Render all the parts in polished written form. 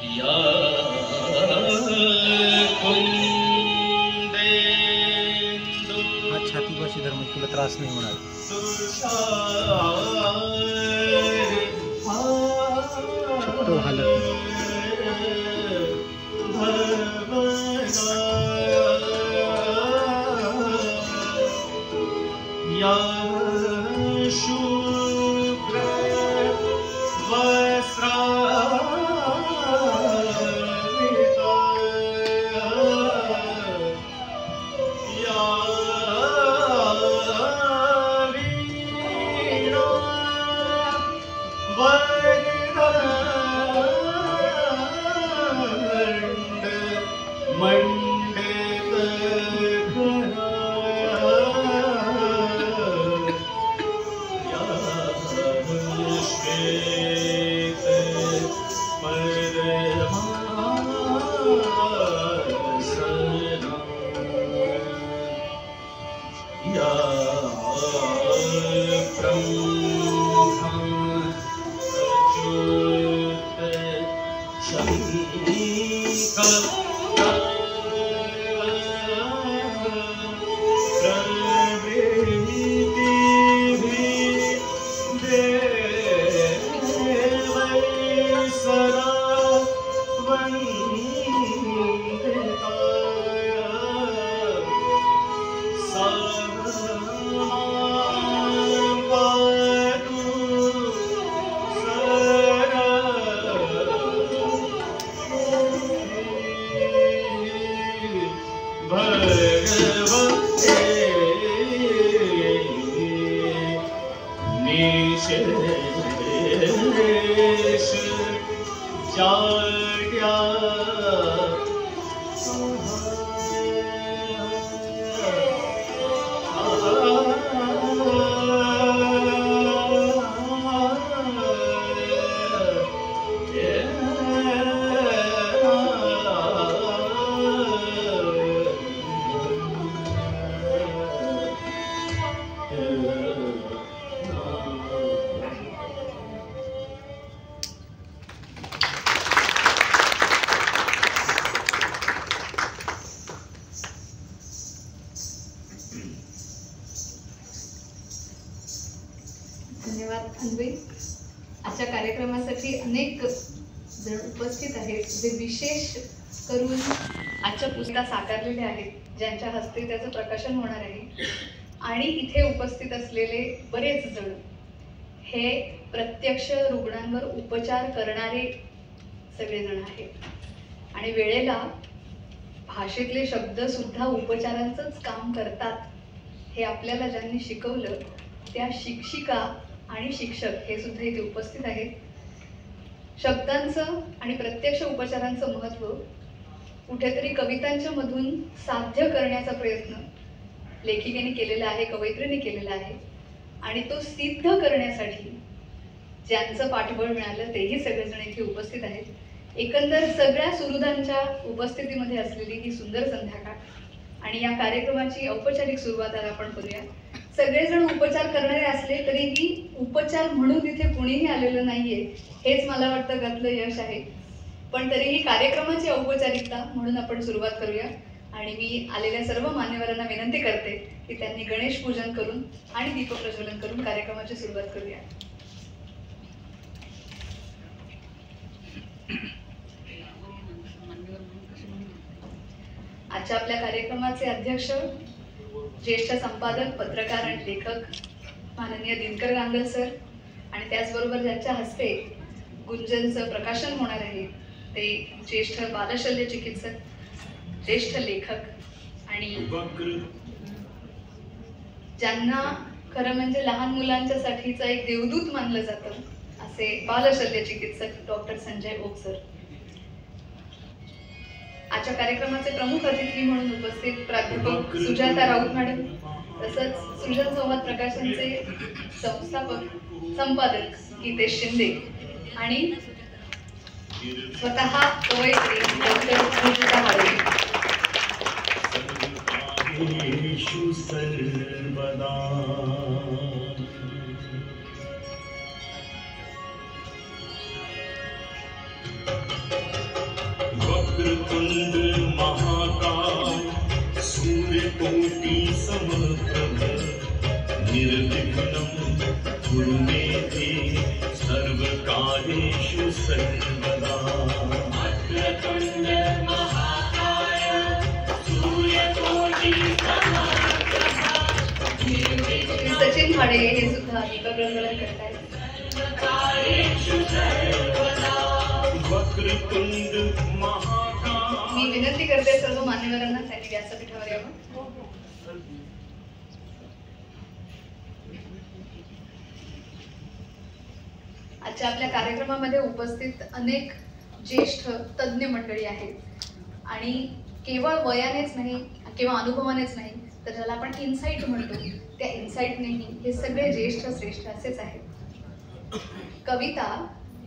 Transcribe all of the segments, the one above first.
या कुंदेंदु हा छातीपाशी धर्म तुला त्रास नाही होणार. तो हालत या शुक्र वस्त्राविता या वीणा वरदंड मंडित धन्यवाद अन्वी. आजच्या कार्यक्रमासाठी अनेक जण उपस्थित आहेत जे विशेष करून आजच्या पुस्तकात साकारलेले आहेत, ज्यांच्या हस्ते त्याचं प्रकाशन होणार आहे. आणि इथे उपस्थित असलेले बरेच जण हे प्रत्यक्ष रुग्णांवर उपचार करणारे सगळेजण आहेत आणि वेळेला भाषेतले शब्द सुद्धा उपचारांचंच काम करतात हे आपल्याला ज्यांनी शिकवलं त्या शिक्षिका आणि शिक्षक हे सुद्धा इथे उपस्थित आहेत. शब्दांचं आणि प्रत्यक्ष उपचारांचं महत्त्व कुठेतरी कवितांच्या मधून साध्य करण्याचा प्रयत्न लेखिकेने केलेला आहे, कवयित्रीने केलेला आहे. आणि तो सिद्ध करण्यासाठी ज्यांचं पाठबळ मिळालं तेही सगळेजण इथे उपस्थित आहेत. एकंदर सगळ्या सुहृदांच्या उपस्थितीमध्ये असलेली ही सुंदर संध्याकाळ आणि या कार्यक्रमाची औपचारिक सुरुवात आज आपण करूया. सगळेजण उपचार करणारे असले तरीही उपचार म्हणून इथे कुणीही आलेलं नाहीये हेच मला वाटतं त्यातलं यश आहे. पण तरीही कार्यक्रमाची औपचारिकता म्हणून आपण सुरुवात करूया. आणि मी आलेल्या सर्व मान्यवरांना विनंती करते की त्यांनी गणेश पूजन करून आणि दीपप्रज्वलन करून कार्यक्रमाची सुरुवात करूया. आजच्या आपल्या कार्यक्रमाचे अध्यक्ष ज्येष्ठ संपादक, पत्रकार आणि लेखक माननीय दिनकर गांगल सर आणि त्याचबरोबर ज्यांच्या हस्ते गुंजनचं प्रकाशन होणार आहे ते ज्येष्ठ बालशल्य चिकित्सक, ज्येष्ठ लेखक आणि ज्यांना खरं म्हणजे लहान मुलांच्या साठीचा एक देवदूत मानलं जातं असे बालशल्य चिकित्सक डॉक्टर संजय ओक सर. आजच्या कार्यक्रमाचे प्रमुख अतिथी म्हणून उपस्थित प्राध्यापक सुजाता राऊत मॅडम, तसंच सृजन संवाद प्रकाशनचे संस्थापक संपादक गीतेश शिंदे आणि स्वतः कवयित्री डॉक्टर सुजाता हाडे. वक्रतुंड महाकाय सूर्यकोटि समप्रभ निर्विघ्नं कुरु मे देव सर्वकार्येषु सर्वदा। वक्रतुंड महाकाय सूर्यकोटि सचिन हाडे हे सुद्धा दीपप्रज्वलन करतायत. वक्रतुंड महाकाय. मी विनंती करते सर्व मान्यवरांना त्यांनी व्यासपीठावर यावं. आजच्या आपल्या कार्यक्रमामध्ये उपस्थित अनेक ज्येष्ठ तज्ज्ञ मंडळी आहेत आणि केवळ वयानेच नाही किंवा अनुभवानेच नाही तर ज्याला आपण इन्साईट म्हणतो त्या इन्साईटनेही हे सगळे ज्येष्ठ श्रेष्ठ असेच आहेत. कविता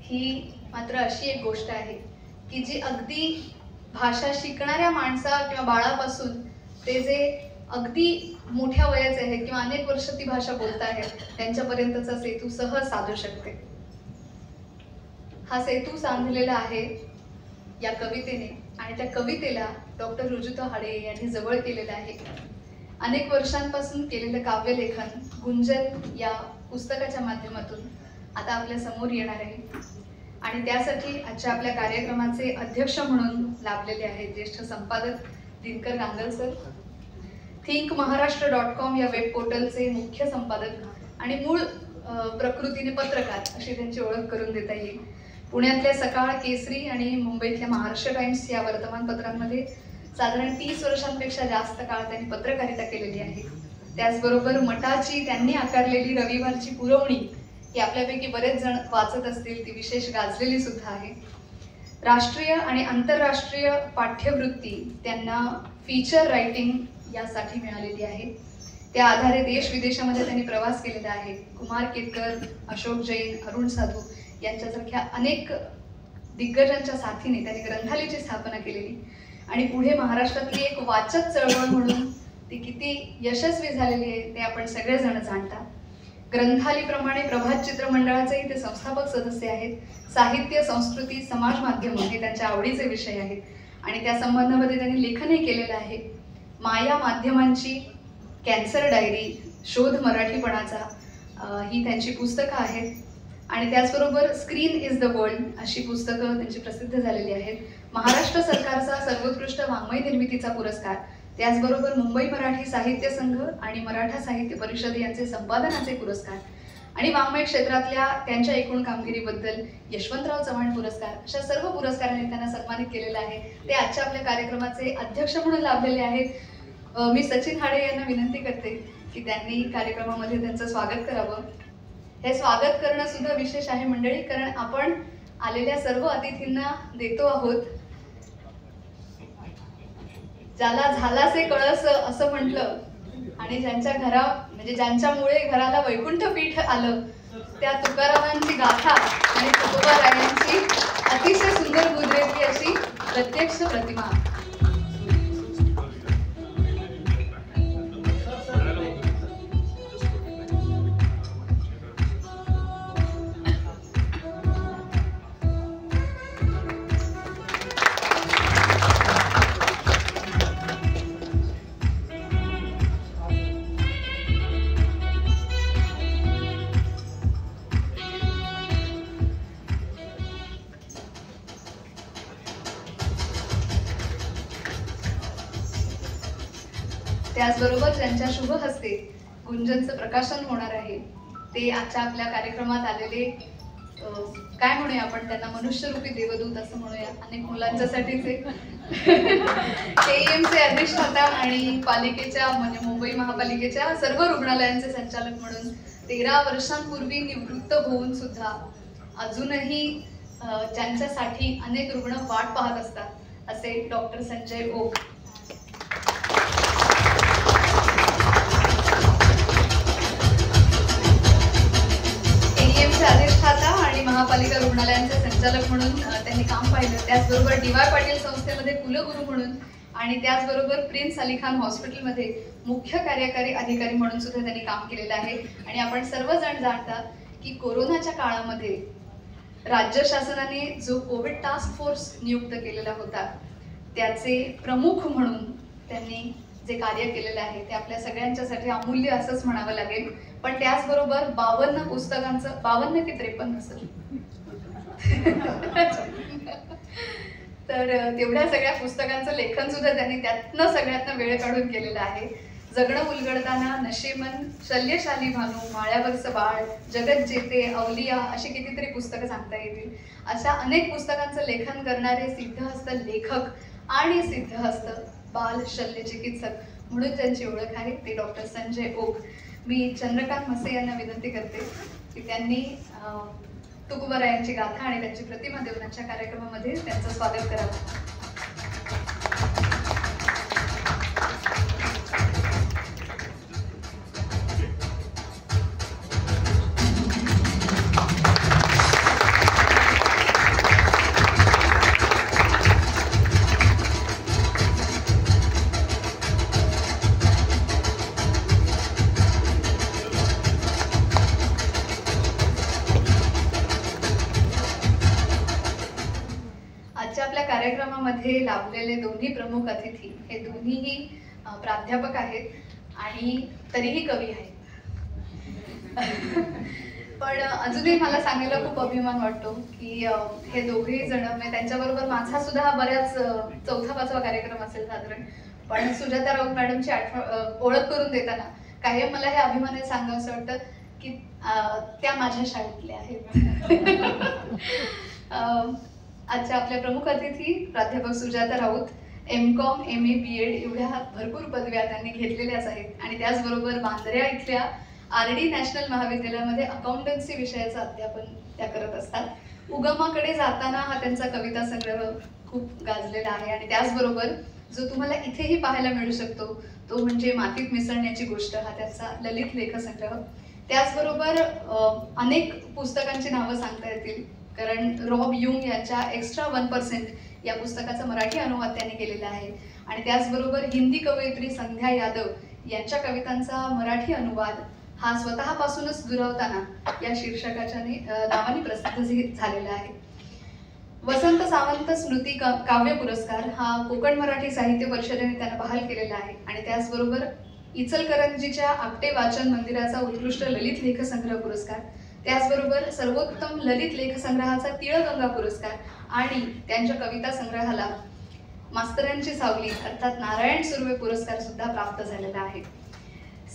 ही मात्र अशी एक गोष्ट आहे की जी अगदी भाषा शिकणाऱ्या माणसा किंवा बाळापासून ते जे अगदी मोठ्या वयाचे आहेत किंवा अनेक वर्ष ती भाषा बोलत आहेत त्यांच्यापर्यंतचा सेतू सहज साधू शकते. हा सेतू सांधलेला आहे या कवितेने आणि त्या कवितेला डॉक्टर रुजुता हाडे यांनी जवळ केलेलं आहे. अनेक वर्षांपासून केलेलं काव्यलेखन गुंजन या पुस्तकाच्या माध्यमातून आता आपल्या समोर येणार आहे आणि त्यासाठी आजच्या आपल्या कार्यक्रमाचे अध्यक्ष म्हणून लाभलेले आहेत ज्येष्ठ संपादक दिनकर गांगल सर. thinkmaharashtra.com या वेब पोर्टलचे मुख्य संपादक आणि मूळ प्रकृतीने पत्रकार अशी त्यांची ओळख करून देता येईल. पुण्यातल्या सकाळ, केसरी आणि मुंबईतल्या महाराष्ट्र टाइम्स या वर्तमानपत्रांमध्ये साधारण 30 वर्षांपेक्षा जास्त काळ त्यांनी पत्रकारिता केलेली आहे. त्याचबरोबर मठाची त्यांनी आकारलेली रविवारची पुरवणी ही आपल्यापैकी बरेच जण वाचत असतील, ती विशेष गाजलेली सुद्धा आहे. राष्ट्रीय आणि आंतरराष्ट्रीय पाठ्यवृत्ती त्यांना फीचर रायटिंग यासाठी मिळालेली आहे. त्या आधारे देश विदेशामध्ये त्यांनी प्रवास केलेला आहे. कुमार केतकर, अशोक जैन, अरुण साधू यांच्यासारख्या अनेक दिग्गजांच्या साथीने त्यांनी ग्रंथालयाची स्थापना केलेली आणि पुढे महाराष्ट्रातली एक वाचक चळवळ म्हणून ती किती यशस्वी झालेली आहे ते आपण सगळेजण जाणता. ग्रंथालीप्रमाणे प्रभात चित्र मंडळाचेही ते संस्थापक सदस्य आहेत. साहित्य, संस्कृती, समाज माध्यम हे त्यांच्या आवडीचे विषय आहेत आणि त्या संबंधामध्ये त्यांनी लेखनही केलेलं आहे. माया माध्यमांची, कॅन्सर डायरी, शोध मराठीपणाचा ही त्यांची पुस्तकं आहेत आणि त्याचबरोबर स्क्रीन इज द वर्ल्ड अशी पुस्तकं त्यांची प्रसिद्ध झालेली आहेत. महाराष्ट्र सरकारचा सर्वोत्कृष्ट वाङ्मय निर्मितीचा पुरस्कार, त्याचबरोबर मुंबई मराठी साहित्य संघ आणि मराठा साहित्य परिषद यांचे संपादनाचे पुरस्कार आणि वाङ्मय क्षेत्रातल्या त्यांच्या एकूण कामगिरीबद्दल यशवंतराव चव्हाण पुरस्कार अशा सर्व पुरस्कारांनी त्यांना सन्मानित केलेलं आहे. ते आजच्या आपल्या कार्यक्रमाचे अध्यक्ष म्हणून लाभलेले आहेत. मी सचिन हाडे यांना विनंती करते की त्यांनी कार्यक्रमामध्ये त्यांचं स्वागत करावं. हे स्वागत करणं सुद्धा विशेष आहे मंडळी, कारण आपण आलेल्या सर्व अतिथींना देतो आहोत. ज्याला झालासे कळस असं म्हटलं आणि ज्यांच्या म्हणजे ज्यांच्यामुळे घराला वैकुंठ पीठ आलं त्या तुकारामांची गाथा आणि तुकोबारायांची अतिशय सुंदर मुद्रेतली अशी प्रत्यक्ष प्रतिमा. त्याचबरोबर ज्यांच्या शुभ हस्ते गुंजनचं प्रकाशन होणार आहे ते आजच्या आपल्या कार्यक्रमात आलेले काय म्हणूया आपण त्यांना मनुष्यरूपी देवदूत असं म्हणूया, अनेक मुलांच्यासाठीचे KEMचे अधिष्ठाता आणि पालिकेच्या म्हणजे मुंबई महापालिकेच्या सर्व रुग्णालयांचे संचालक म्हणून 13 वर्षांपूर्वी निवृत्त होऊन सुद्धा अजूनही ज्यांच्यासाठी अनेक रुग्ण वाट पाहत असतात असे डॉक्टर संजय ओक. अधिष्ठाता आणि महापालिका रुग्णालयांचे संचालक म्हणून त्यांनी काम पाहिलं. त्याचबरोबर DY पाटील संस्थेमध्ये कुलगुरू म्हणून आणि त्याचबरोबर प्रिन्स अली खान हॉस्पिटलमध्ये मुख्य कार्यकारी अधिकारी म्हणून सुद्धा त्यांनी काम केलेलं आहे. आणि आपण सर्वजण जाणता की कोरोनाच्या काळामध्ये राज्य शासनाने जो कोविड टास्क फोर्स नियुक्त केलेला होता त्याचे प्रमुख म्हणून त्यांनी जे कार्य केलेलं आहे ते आपल्या सगळ्यांच्यासाठी अमूल्य असंच म्हणावं लागेल. पण त्याचबरोबर 52 पुस्तकांचं, 52 की 53 असेल तर तेवढ्या सगळ्या पुस्तकांचं लेखन सुद्धा त्यांनी त्यातनं सगळ्यातनं वेळ काढून केलेलं आहे. जगणं उलगडताना, नशीमन, शल्यशाली भानू, माळ्यावरचं बाळ, जगत जेते, अवलिया अशी कितीतरी पुस्तकं सांगता येतील. अशा अनेक पुस्तकांचं लेखन करणारे सिद्धहस्त लेखक आणि सिद्धहस्त बाल शल्य चिकित्सक म्हणून ज्यांची ओळख आहे ते डॉक्टर संजय ओक. मी चंद्रकांत मसे यांना विनंती करते की त्यांनी तुकोबारायांची गाथा आणि त्यांची प्रतिमा देवनाच्या कार्यक्रमामध्ये त्यांचं स्वागत करावं. कार्यक्रमामध्ये लाभलेले दोन्ही प्रमुख अतिथी हे दोन्हीही प्राध्यापक आहेत आणि तरीही कवी आहेत. पण अजूनही मला सांगायला खूप अभिमान वाटतो की हे दोघेही जण म्हणजे त्यांच्याबरोबर माझा सुद्धा बऱ्याच 4-5वा कार्यक्रम असेल साधारण. पण सुजाता राऊत मॅडमची ओळख करून देताना कायम मला हे अभिमानाने सांगावं असं वाटतं की त्या माझ्या शाळेतल्या आहेत. आजच्या आपल्या प्रमुख अतिथी प्राध्यापक Sujata Raut M.Com, MA, B.Ed एवढ्या भरपूर पदव्या त्यांनी घेतलेल्याच आहेत आणि त्याचबरोबर बांद्र्या इथल्या RD नॅशनल महाविद्यालयामध्ये अकाउंटन्सी विषयाचं अध्यापन त्या करत असतात. उगमाकडे जाताना हा त्यांचा कविता संग्रह खूप गाजलेला आहे आणि त्याचबरोबर जो तुम्हाला इथेही पाहायला मिळू शकतो तो म्हणजे मातीत मिसळण्याची गोष्ट हा त्यांचा ललित लेखसंग्रह. त्याचबरोबर अनेक पुस्तकांची नावं सांगता येतील कारण रॉब युंग यांच्या एक्स्ट्रा 1% या पुस्तकाचा मराठी अनुवाद त्यांनी केलेला आहे आणि त्याचबरोबर हिंदी कवयित्री संध्या यादव यांच्या कवितांचा मराठी अनुवाद हा स्वतःपासूनच दुरावताना या शीर्षकाच्या नावाने प्रसिद्ध झालेला आहे. वसंत सावंत स्मृती काव्य पुरस्कार हा कोकण मराठी साहित्य परिषदेने त्यांना बहाल केलेला आहे आणि त्याचबरोबर इचलकरंजीच्या आपटे वाचन मंदिराचा उत्कृष्ट ललित लेखसंग्रह पुरस्कार, त्याचबरोबर सर्वोत्तम ललित लेखसंग्रहाचा तिळगंगा पुरस्कार आणि त्यांच्या कविता संग्रहाला मास्तरांची सावली अर्थात नारायण सुर्वे पुरस्कार सुद्धा प्राप्त झालेला आहे.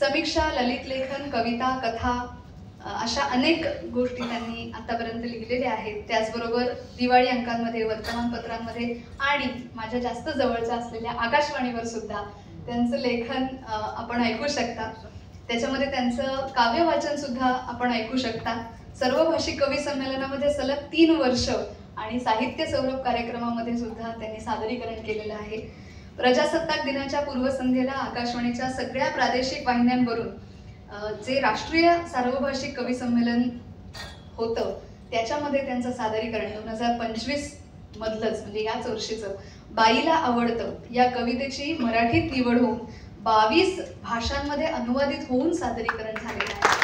समीक्षा, ललित लेखन, कविता, कथा अशा अनेक गोष्टी त्यांनी आतापर्यंत लिहिलेल्या आहेत. त्याचबरोबर दिवाळी अंकांमध्ये, वर्तमानपत्रांमध्ये आणि माझ्या जास्त जवळच्या असलेल्या आकाशवाणीवर सुद्धा त्यांचं लेखन आपण ऐकू शकता. त्याच्यामध्ये त्यांचं काव्य वाचन सुद्धा आपण ऐकू शकता. सर्वभाषिक कवी संमेलनामध्ये सलग 3 वर्ष आणि साहित्य सौरभ कार्यक्रमामध्ये सुद्धा त्यांनी सादरीकरण केलेलं आहे. प्रजासत्ताक दिनाच्या पूर्वसंध्येला आकाशवाणीच्या सगळ्या प्रादेशिक वाहिन्यांवरून जे राष्ट्रीय सार्वभाषिक कवी संमेलन होतं त्याच्यामध्ये त्यांचं सादरीकरण 2025 मधलंच म्हणजे याच वर्षीचं बाईला आवडतं या कवितेची मराठीत निवड होऊन 22 भाषांमध्ये अनुवादित होऊन सादरीकरण झालेलं आहे.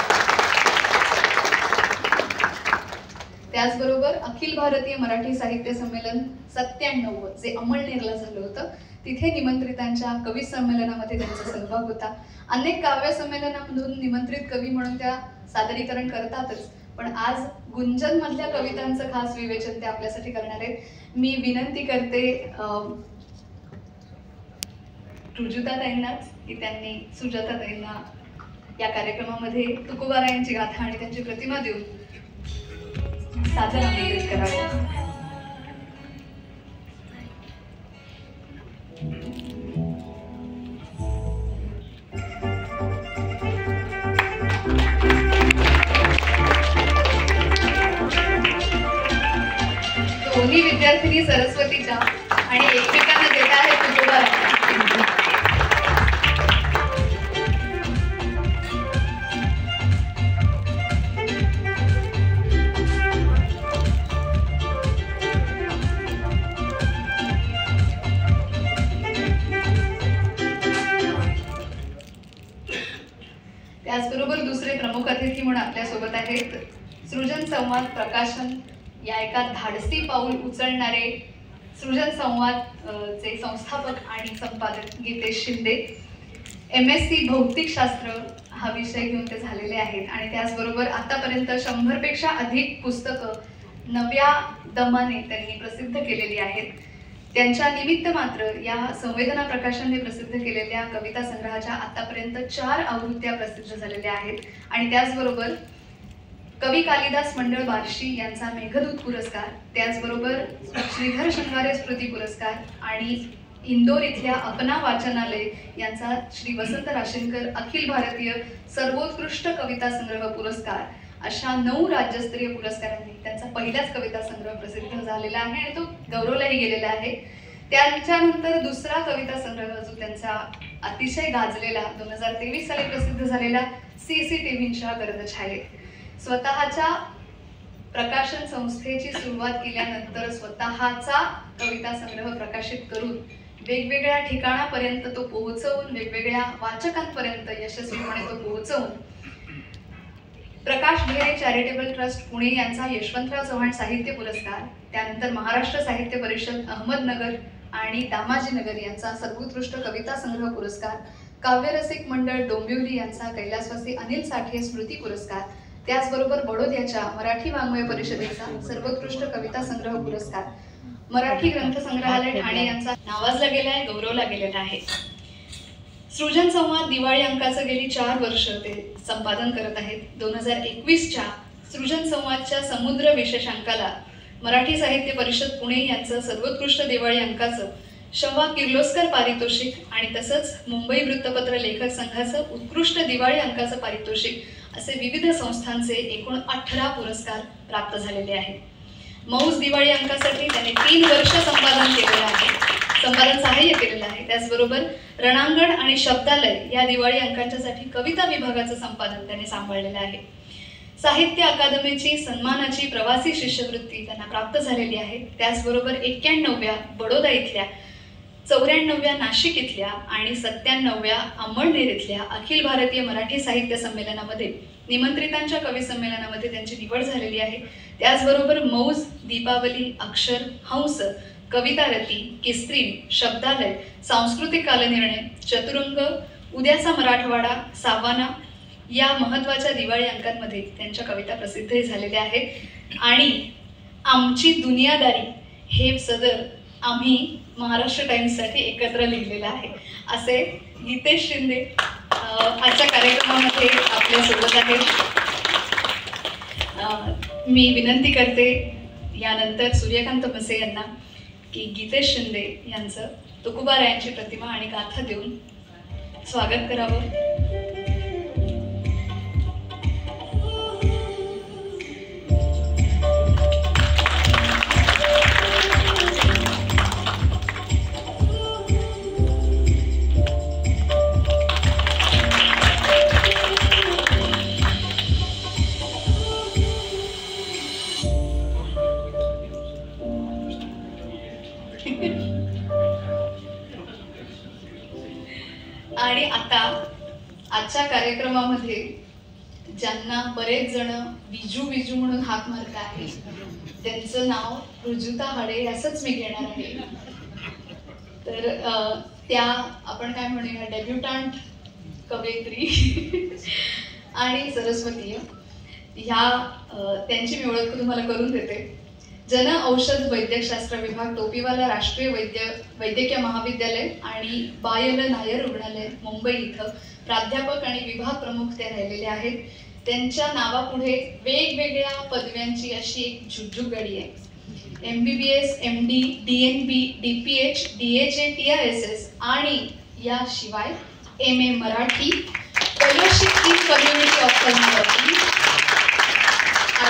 त्याचबरोबर अखिल भारतीय मराठी साहित्य संमेलन 97 जे अमळनेरला झालं होतं तिथे निमंत्रितांच्या कवी संमेलनामध्ये त्यांचा सहभाग होता. अनेक काव्य संमेलनामधून निमंत्रित कवी म्हणून त्या सादरीकरण करतातच, पण आज गुंजन मधल्या कवितांचं खास विवेचन ते आपल्यासाठी करणार आहेत. मी विनंती करते रुजुताताईंनाच की त्यांनी सुजाताताईंना या कार्यक्रमामध्ये तुकोबारायांची गाथा आणि त्यांची प्रतिमा देऊन सादर आमंत्रित करावं. दोन्ही विद्यार्थिनी सरस्वतीच्या आणि एकमेकांना देत आहेत तुकोबारायांना. त्याचबरोबर दुसरे प्रमुख अतिथी म्हणून आपल्यासोबत आहेत सृजन संवाद प्रकाशन या एका धाडसी पाऊल उचलणारे सृजन संवाद चे संस्थापक आणि संपादक गीतेश शिंदे, MSc भौतिकशास्त्र हा विषय घेऊन ते झालेले आहेत आणि त्याचबरोबर आतापर्यंत 100 पेक्षा अधिक पुस्तकं नव्या दमाने त्यांनी प्रसिद्ध केलेली आहेत. त्यांच्या निमित्त मात्र या संवेदना प्रकाशनने प्रसिद्ध केलेल्या कविता संग्रहाच्या आतापर्यंत 4 आवृत्त्या प्रसिद्ध झालेल्या आहेत आणि त्याचबरोबर कवी कालिदास मंडळ बार्शी यांचा मेघदूत पुरस्कार, त्याचबरोबर श्रीधर शृंगारे स्मृती पुरस्कार आणि इंदोर इथल्या अपना वाचनालय यांचा श्री वसंत राशीनकर अखिल भारतीय सर्वोत्कृष्ट कविता संग्रह पुरस्कार अशा 9 राज्यस्तरीय पुरस्कारांनी त्यांचा पहिलाच कविता संग्रह प्रसिद्ध झालेला आहे आणि तो गौरवलाही गेलेला आहे. त्याच्यानंतर दुसरा कविता संग्रह जो त्यांचा अतिशय गाजलेला 2023 साली प्रसिद्ध झालेला CCTVच्या गर्दछायेत. स्वतःच्या प्रकाशन संस्थेची सुरुवात केल्यानंतर स्वतःचा कविता संग्रह प्रकाशित करून वेगवेगळ्या ठिकाणापर्यंत तो पोहोचवून वेगवेगळ्या वाचकांपर्यंत यशस्वीपणे तो पोहोचवून प्रकाश ढेरे चॅरिटेबल ट्रस्ट पुणे यांचा यशवंतराव चव्हाण साहित्य पुरस्कार, त्यानंतर महाराष्ट्र साहित्य परिषद अहमदनगर आणि दामाजीनगर यांचा सर्वोत्कृष्ट कविता संग्रह पुरस्कार, काव्यरसिक मंडळ डोंबिवली यांचा कैलासवासी अनिल साठे स्मृती पुरस्कार, त्याचबरोबर बडोद्याच्या मराठी वाङ्मय परिषदेचा सर्वोत्कृष्ट कविता संग्रह पुरस्कार, मराठी ग्रंथ संग्रहालय ठाणे यांचा नावाजला गेला आहे, गौरवला गेलेला आहे. सृजन संवाद दिवाळी अंकाचं गेली 4 वर्ष ते संपादन करत आहेत. 2021च्या सृजन संवादच्या समुद्र विशेषांकाला मराठी साहित्य परिषद पुणे यांचं सर्वोत्कृष्ट दिवाळी अंकाचं शंभा किर्लोस्कर पारितोषिक आणि तसंच मुंबई वृत्तपत्र लेखक संघाचं उत्कृष्ट दिवाळी अंकाचं पारितोषिक असे विविध संस्थांचे एकूण 18 पुरस्कार प्राप्त झालेले आहेत. मौज दिवाळी अंकासाठी त्याने 3 वर्ष संपादन केलेलं आहे, संपादन सहाय्य केलेलं आहे. त्याचबरोबर रणांगण आणि शब्दालय या दिवाळी अंकांच्यासाठी कविता विभागाचं संपादन त्याने सांभाळलेलं आहे. साहित्य अकादमीची सन्मानाची प्रवासी शिष्यवृत्ती त्यांना प्राप्त झालेली आहे. त्याचबरोबर 91व्या बडोदा इथल्या, 94व्या नाशिक इथल्या आणि 97व्या अंमळनेर इथल्या अखिल भारतीय मराठी साहित्य संमेलनामध्ये निमंत्रितांच्या कवी संमेलनामध्ये त्यांची निवड झालेली आहे. त्याचबरोबर मौज, दीपावली, अक्षर, हंस, कवितारती, किस्त्रीन, शब्दालय, सांस्कृतिक कालनिर्णय, चतुरंग, उद्याचा मराठवाडा, सावाना या महत्त्वाच्या दिवाळी अंकांमध्ये त्यांच्या कविता प्रसिद्ध झालेल्या आहेत. आणि आमची दुनियादारी हे सदर आम्ही महाराष्ट्र टाइम्ससाठी एकत्र लिहिलेलं आहे. असे गीतेश शिंदे आजच्या कार्यक्रमामध्ये आपल्यासोबत आहेत. मी विनंती करते यानंतर सूर्यकांत मसे यांना की गीतेश शिंदे यांचं तुकोबारायांची प्रतिमा आणि गाथा देऊन स्वागत करावं. आणि आता आजच्या कार्यक्रमामध्ये ज्यांना बरेच जण विजू विजू म्हणून हाक मारत आहे त्यांचं नाव रुजुता हाडे असंच मी घेणार आहे. तर त्या आपण काय म्हणूया डेब्युटंट कवयित्री आणि सरस्वतीय ह्या त्यांची मी ओळख तुम्हाला करून देते. जन औषध वैद्यकशास्त्र विभाग, टोपीवाला राष्ट्रीय वैद्यकीय महाविद्यालय आणि बायल नायर रुग्णालय मुंबई इथं प्राध्यापक आणि विभाग प्रमुख ते राहिलेले आहेत. त्यांच्या नावापुढे वेगवेगळ्या पदव्यांची अशी एक झुकझुकगडी आहे. MBBS, MD, DNB, DPH, DHA, TRSS आणि याशिवाय MA Marathi, fellowship in community ophthalmology,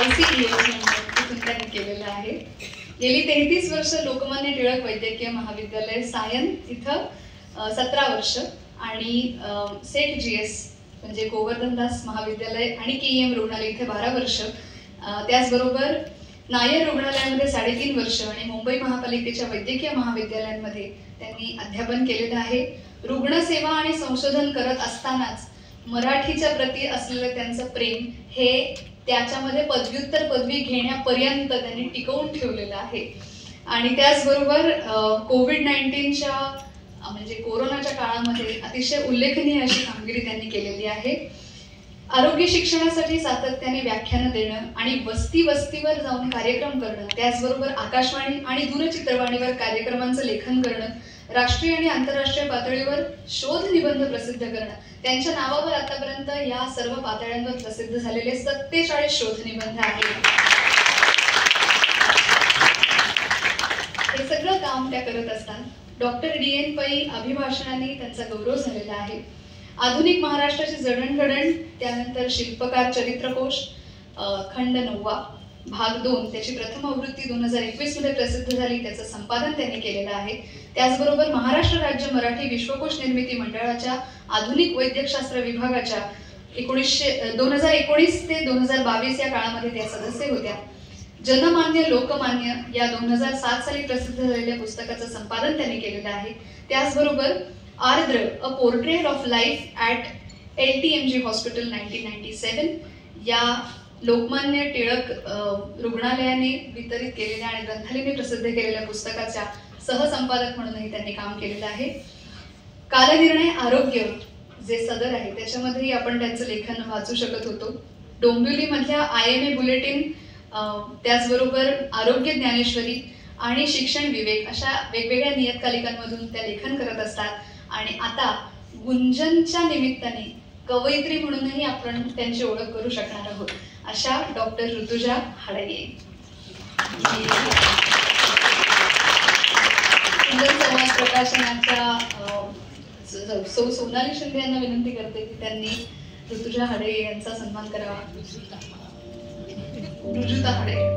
ICDS त्यांनी केलेलं आहे. गेली 33 वर्ष लोकमान्य टिळक वैद्यकीय महाविद्यालय सायन इथं 17 वर्ष आणि सेठ GS म्हणजे गोवर्धनदास महाविद्यालय आणि KEM रुग्णालय इथे 12 वर्ष. त्याचबरोबर नायर रुग्णालयामध्ये 3.5 वर्ष आणि मुंबई महापालिकेच्या वैद्यकीय महाविद्यालयांमध्ये त्यांनी अध्यापन केलेलं आहे. रुग्णसेवा आणि संशोधन करत असतानाच मराठीच्या प्रती असलेलं त्यांचं प्रेम हे त्याच्यामध्ये पदव्युत्तर पदवी घेण्यापर्यंत त्यांनी टिकवून ठेवलेलं आहे. आणि त्याचबरोबर कोविड-19च्या म्हणजे कोरोनाच्या काळामध्ये अतिशय उल्लेखनीय अशी कामगिरी त्यांनी केलेली आहे. आरोग्य शिक्षणासाठी सातत्याने व्याख्यानं देणं आणि वस्तीवर जाऊन कार्यक्रम करणं, त्याचबरोबर आकाशवाणी आणि दूरचित्रवाणीवर कार्यक्रमांचं लेखन करणं, राष्ट्रीय आणि आंतरराष्ट्रीय पातळीवर शोध निबंध प्रसिद्ध करणं. त्यांच्या नावावर आतापर्यंत या सर्व पातळ्यांवर प्रसिद्ध झालेले 47 शोध निबंध आहेत. हे सगळं काम त्या करत असतात. Doctor D.N. पै अभिभाषणाने त्यांचा गौरव झालेला आहे. आधुनिक महाराष्ट्राची जडणघडण, त्यानंतर शिल्पकार चरित्रकोश खंड 9 भाग 2 त्याची प्रथम आवृत्ती 2021 मध्ये प्रसिद्ध झाली. त्याचं संपादन त्यांनी केलेलं आहे. त्याचबरोबर महाराष्ट्र राज्य मराठी विश्वकोश निर्मिती मंडळाच्या आधुनिक वैद्यकशास्त्र विभागाच्या 2019 ते 2022 या काळामध्ये त्या सदस्य होत्या. जनमान्य लोकमान्य या 2007 साली प्रसिद्ध झालेल्या पुस्तकाचं संपादन त्यांनी केलेलं आहे. त्याचबरोबर आर्द्र a portrait of life at LTMG hospital 1997 या लोकमान्य टिळक रुग्णालयाने वितरित केलेल्या आणि ग्रंथालयाने प्रसिद्ध केलेल्या पुस्तकाच्या सहसंपादक म्हणूनही त्यांनी काम केलेलं आहे. कालनिर्णय आरोग्य जे सदर आहे त्याच्यामध्येही आपण त्यांचं लेखन वाचू शकत होतो. डोंबिवलीमधल्या IMA बुलेटिन, त्याचबरोबर आरोग्य ज्ञानेश्वरी आणि शिक्षण विवेक अशा वेगवेगळ्या नियतकालिकांमधून त्या लेखन करत असतात. आणि आता गुंजनच्या निमित्ताने कवयित्री म्हणूनही आपण त्यांची ओळख करू शकणार आहोत अशा डॉक्टर ऋतुजा हडगे. सुंदर समाज प्रकाशनाच्या सौ सोनाली शिंदे यांना विनंती करते की त्यांनी ऋतुजा हडगे यांचा सन्मान करावा. ऋतुजा हडगे.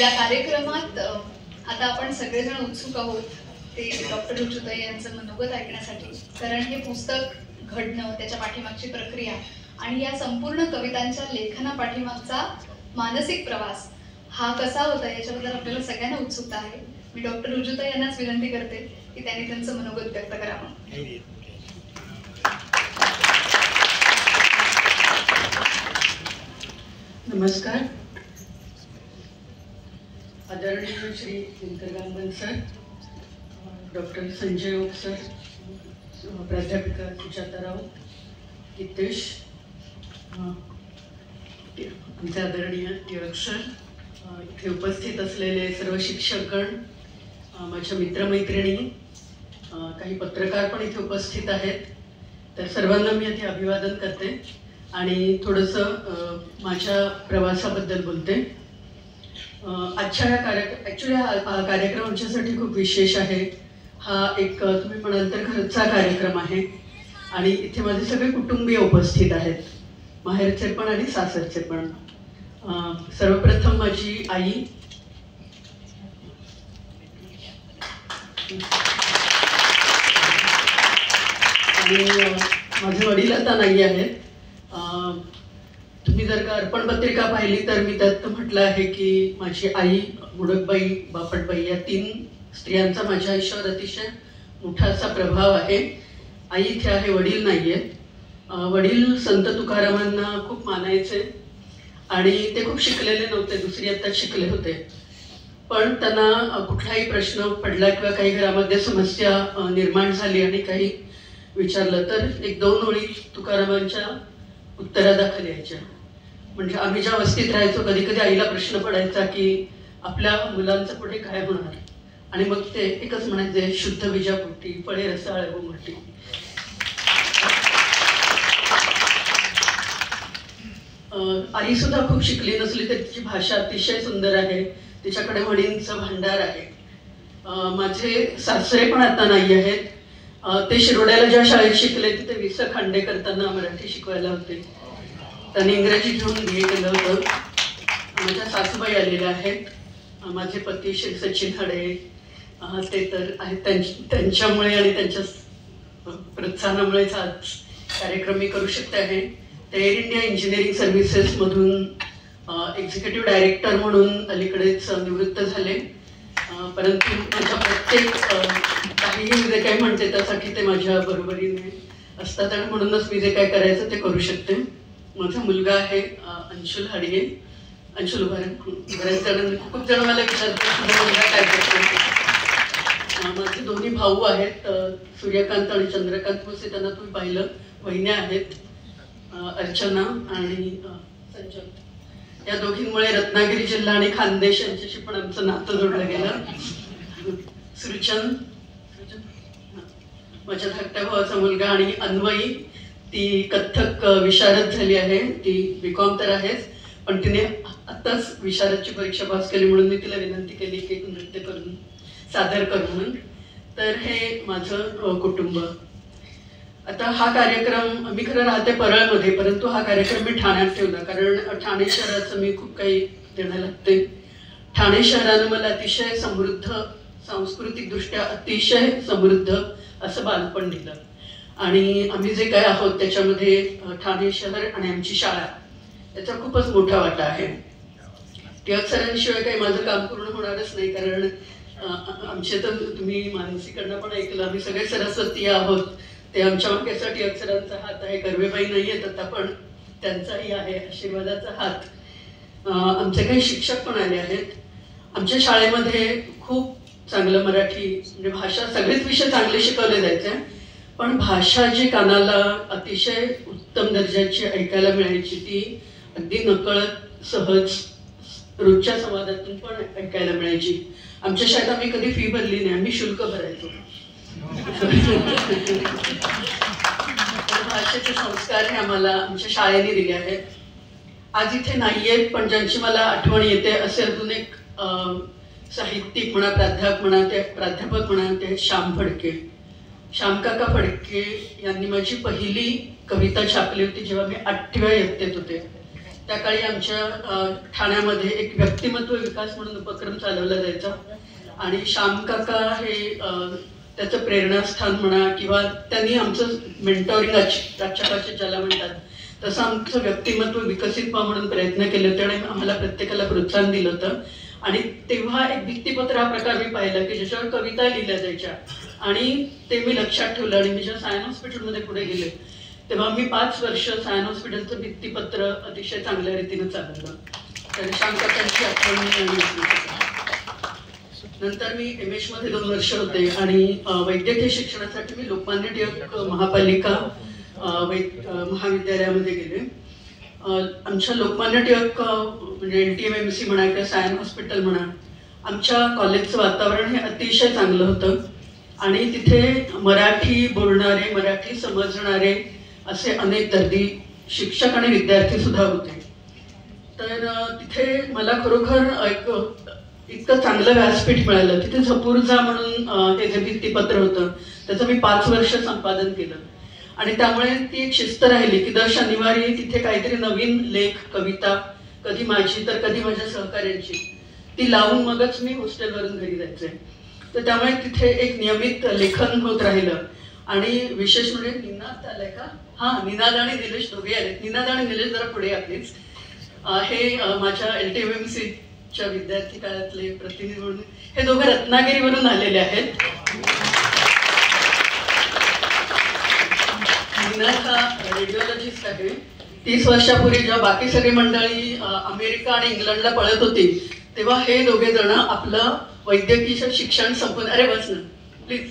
या कार्यक्रमात आता आपण सगळेजण उत्सुक आहोत ते डॉक्टर ऋतुजा यांचं मनोगत ऐकण्यासाठी. कारण हे पुस्तक घडणं, त्याच्या पाठीमागची प्रक्रिया आणि या संपूर्ण कवितांच्या लेखना पाठीमागचा मानसिक प्रवास हा कसा होता याच्याबद्दल आपल्याला सगळ्यांना उत्सुकता आहे. मी डॉक्टर ऋतुजा यांनाच विनंती करते की त्यांनी त्यांचं मनोगत व्यक्त करावं. नमस्कार. आदरणीय Shri Dinkar Gangan sir, doctor Sanjay Oak sir, प्राध्यापिका सुजाता राऊत, हितेश, आमचे आदरणीय टिळक सर, इथे उपस्थित असलेले सर्व शिक्षकगण, माझ्या मित्रमैत्रिणी, काही पत्रकार पण इथे उपस्थित आहेत. तर सर्वांना मी आधी अभिवादन करते आणि थोडंसं माझ्या प्रवासाबद्दल बोलते. आजच्या हा कार्यक्रम आमच्यासाठी खूप विशेष आहे. हा एक तुम्ही म्हणाल तर घरचा कार्यक्रम आहे आणि इथे माझे सगळे कुटुंबीय उपस्थित आहेत, माहेरचे पण आणि सासरचे पण. सर्वप्रथम माझी आई, आणि माझे वडील आता नाही आहेत. तुम्ही जर का अर्पण पत्रिका पाहिली तर मी त्यात म्हटलं आहे की माझी आई, मुडकबाई, बापटबाई या 3 स्त्रियांचा माझ्या आयुष्यावर अतिशय मोठा असा प्रभाव आहे. आई इथे आहे, वडील नाही आहेत. वडील संत तुकारामांना खूप मानायचे आणि ते खूप शिकलेले नव्हते, 2री इयत्तेत शिकले होते. पण त्यांना कुठलाही प्रश्न पडला किंवा काही घरामध्ये समस्या निर्माण झाली आणि काही विचारलं तर 1-2 ओळी तुकारामांच्या उत्तरादाखल यायच्या. म्हणजे आम्ही ज्या वस्तीत राहायचो कधी कधी आईला प्रश्न पडायचा की आपल्या मुलांचं पुढे काय होणार, आणि मग ते एकच म्हणायचे, शुद्ध बीजापोटी फळे रसाळ मोठी. आई सुद्धा खूप शिकली नसली तरी तिची भाषा अतिशय सुंदर आहे, तिच्याकडे म्हणींचं भांडार आहे. माझे सासरे पण आता नाही आहेत. ते शिरोड्याला ज्या शाळेत शिकले तिथे वि. स. खांडेकर त्यांना मराठी शिकवायला होते. त्यांनी इंग्रजी घेऊन गेलं होतं. माझ्या सासूबाई आलेल्या आहेत. माझे पती श्री सचिन हडे ते तर आहेत. त्यांच्यामुळे आणि त्यांच्या प्रोत्साहनामुळेच आज कार्यक्रम मी करू शकते आहे. ते एअर इंडिया इंजिनिअरिंग सर्व्हिसेसमधून एक्झिक्युटिव्ह डायरेक्टर म्हणून अलीकडेच निवृत्त झाले. परंतु माझ्या प्रत्येक काहीही मी जे काही म्हणते त्यासाठी ते माझ्या बरोबरीने असतात आणि म्हणूनच मी जे काय करायचं ते करू शकते. माझा मुलगा आहे अंशुल हाडगे. अंशुल बऱ्याच जण खूप जण मला विचारतात तुझा मुलगा काय करतो. माझे दोन्ही भाऊ आहेत, सूर्यकांत आणि चंद्रकांत भोसे. त्यांना तुम्ही पाहिलं. वहिन्या आहेत अर्चना आणि संजय. या दोघींमुळे रत्नागिरी जिल्हा आणि खानदेश यांच्याशी पण आमचं नातं जोडलं गेलं. सृजन माझ्या धाकट्या भावाचा मुलगा आणि अन्वयी ती कथ्थक विशारद झाली आहे. ती BCom तर आहेच, पण तिने आत्ताच विशारदची परीक्षा पास केली म्हणून मी तिला विनंती केली की नृत्य करून सादर कर म्हणून. तर हे माझं कुटुंब. आता हा कार्यक्रम मी खरं राहते परळमध्ये, परंतु हा कार्यक्रम मी ठाण्यात ठेवला कारण ठाणे शहराचं मी खूप काही देणं लागते. ठाणे शहरानं मला अतिशय समृद्ध, सांस्कृतिकदृष्ट्या अतिशय समृद्ध असं बालपण दिलं. आणि आम्ही जे काय आहोत त्याच्यामध्ये ठाणे शहर आणि आमची शाळा याचा खूपच मोठा वाटा आहे. टिळक सरांशिवाय काही माझं काम पूर्ण होणारच नाही, कारण आमचे तर तुम्ही मानसीकडनं पण ऐकलं, आम्ही सगळे सरस्वती आहोत. ते आमच्या मागेसाठी टिळक सरांचा हात आहे. कर्वेबाई नाही आहेत आता, पण त्यांचाही आहे आशीर्वादाचा हात. आमचे काही शिक्षक पण आले आहेत. आमच्या शाळेमध्ये खूप चांगलं मराठी म्हणजे भाषा, सगळेच विषय चांगले शिकवले जायचे, पण भाषा जी कानाला अतिशय उत्तम दर्जाची ऐकायला मिळायची ती अगदी नकळत सहज रोजच्या संवादातून पण ऐकायला मिळायची. आमच्या शाळेत आम्ही कधी फी भरली नाही, आम्ही शुल्क भरायचो. भाषेचे संस्कार हे आम्हाला आमच्या शाळेने दिले आहेत. आज इथे नाही आहेत, पण ज्यांची मला आठवण येते असे अजून एक साहित्यिक म्हणा, प्राध्यापक म्हणा ते श्याम फडके. श्यामकाका फडके यांनी माझी पहिली कविता छापली होती जेव्हा मी 8व्या इयत्तेत होते. त्या काळी आमच्या ठाण्यामध्ये एक व्यक्तिमत्व विकास म्हणून उपक्रम चालवला जायचा आणि श्यामकाका हे त्याचं प्रेरणास्थान म्हणा किंवा त्यांनी आमचं मेंटॉरिंग आजच्या भाषेत ज्याला म्हणतात तसं आमचं व्यक्तिमत्व विकसित व्हावं म्हणून प्रयत्न केले होते आणि आम्हाला प्रत्येकाला प्रोत्साहन दिलं होतं. आणि तेव्हा एक भित्तीपत्र हा प्रकार मी पाहिला की ज्याच्यावर कविता लिहिल्या जायच्या आणि ते मी लक्षात ठेवलं. आणि मी जेव्हा सायन हॉस्पिटलमध्ये पुढे गेले तेव्हा मी 5 वर्ष सायन हॉस्पिटलचं भित्तीपत्र अतिशय चांगल्या रीतीनं चालवलं. तर श्यामकाकांची आठवण. नंतर मी MS मध्ये 2 वर्ष होते आणि वैद्यकीय शिक्षणासाठी मी लोकमान्य टिळक महापालिका महाविद्यालयामध्ये गेले. आमच्या लोकमान्य टिळक म्हणजे LTMMC म्हणा किंवा सायन हॉस्पिटल म्हणा, आमच्या कॉलेजचं वातावरण हे अतिशय चांगलं होतं आणि तिथे मराठी बोलणारे, मराठी समजणारे असे अनेक दर्दी शिक्षक आणि विद्यार्थी सुद्धा होते. तर तिथे मला खरोखर एक इतकं चांगलं व्यासपीठ मिळालं. तिथे झपूर्झा म्हणून हे जे भित्तीपत्र होतं त्याचं मी 5 वर्ष संपादन केलं आणि त्यामुळे ती एक शिस्त राहिली की दर शनिवारी तिथे काहीतरी नवीन लेख, कविता, कधी माझी तर कधी माझ्या सहकार्यांची, ती लावून मगच मी हॉस्टेलवरून घरी जायचे. तर त्यामुळे तिथे एक नियमित लेखन होत राहिलं. आणि विशेष म्हणजे निनाद आलाय का? हां, निनाद आणि निलेश दोघे आलेत. निनाद आणि निलेश जरा पुढे आलेच. हे माझ्या LTMMCच्या विद्यार्थी काळातले प्रतिनिधी म्हणून हे दोघं रत्नागिरीवरून आलेले आहेत. निनाद हा रेडिओलॉजिस्ट आहे. 30 वर्षापूर्वी जेव्हा बाकी सगळी मंडळी अमेरिका आणि इंग्लंडला पळत होती तेव्हा हे दोघे जण आपलं वैद्यकीय शिक्षण संपून, अरे बस ना प्लीज,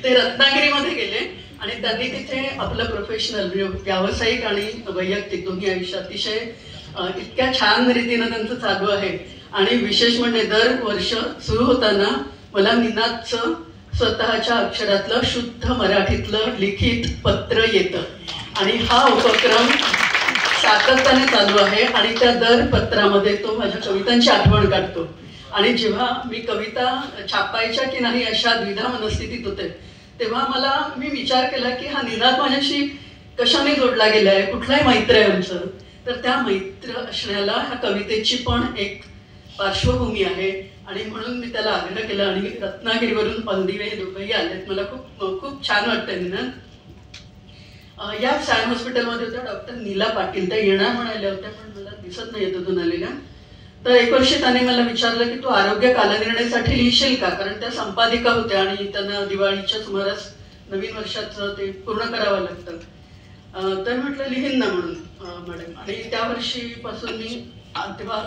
ते रत्नागिरीमध्ये गेले आणि त्यांनी तिथे आपलं प्रोफेशनल व्यावसायिक आणि वैयक्तिक दोन्ही आयुष्य अतिशय इतक्या छान रीतीनं त्यांचं चालू आहे. आणि विशेष म्हणजे दर वर्ष सुरू होताना मला निनादचं स्वतःच्या अक्षरातलं शुद्ध मराठीतलं लिखित पत्र येतं आणि हा उपक्रम सातत्याने चालू आहे आणि त्या दर पत्रामध्ये तो माझ्या कवितांची आठवण काढतो. आणि जेव्हा मी कविता छापायच्या की नाही अशा द्विधा मनस्थितीत होते तेव्हा मी विचार केला की हा निनाद माझ्याशी कशाने जोडला गेला आहे, कुठलाही मैत्र आहे आमचं. तर त्या मैत्र असण्याला ह्या कवितेची पण एक पार्श्वभूमी आहे आणि म्हणून मी त्याला आग्रह केला. आणि रत्नागिरीवरून ऑल दी वे हे दोघंही आलेत. मला खूप खूप छान वाटतंय निनाद. या सायन हॉस्पिटलमध्ये होत्या डॉक्टर नीला पाटील, त्या येणार म्हणाल्या होत्या पण मला दिसत नाही येतं आलेल्या. तर एक वर्षी त्याने मला विचारलं की तू आरोग्य कालनिर्णयासाठी लिहिशील का, कारण त्या संपादिका होत्या आणि त्यांना दिवाळीच्या सुमारास नवीन वर्षाचं ते पूर्ण करावं लागतं. तर म्हटलं लिहीन ना म्हणून मॅडम. आणि त्या वर्षीपासून मी तेव्हा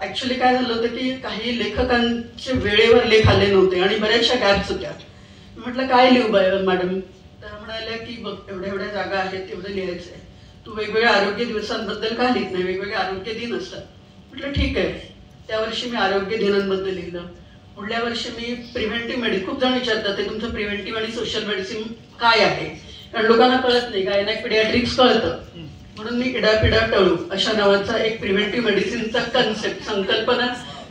ॲक्च्युली काय झालं होतं की काही लेखकांचे वेळेवर लेख आले नव्हते आणि बऱ्याचशा गॅप्स होत्या. म्हटलं काय लिहू मॅडम. त्या म्हणाल्या की बघ एवढ्या जागा आहेत तेवढं लिहायचं आहे, तू वेगवेगळ्या आरोग्य दिवसांबद्दल का लिहित नाही, वेगवेगळे आरोग्य दिन असतात. म्हटलं ठीक आहे. त्या वर्षी मी आरोग्य दिनांबद्दल लिहिलं. पुढल्या वर्षी मी प्रिव्हेंटिव्ह मेडिसिन, खूप जण विचारतात ते तुमचं प्रिव्हेंटिव्ह आणि सोशल मेडिसिन काय आहे, कारण लोकांना कळत नाही. गायनेक पिडियाट्रिक्स कळतं म्हणून मी इडापिडा टळू अशा नावाचा एक प्रिव्हेंटिव्ह मेडिसिनचा कन्सेप्ट, संकल्पना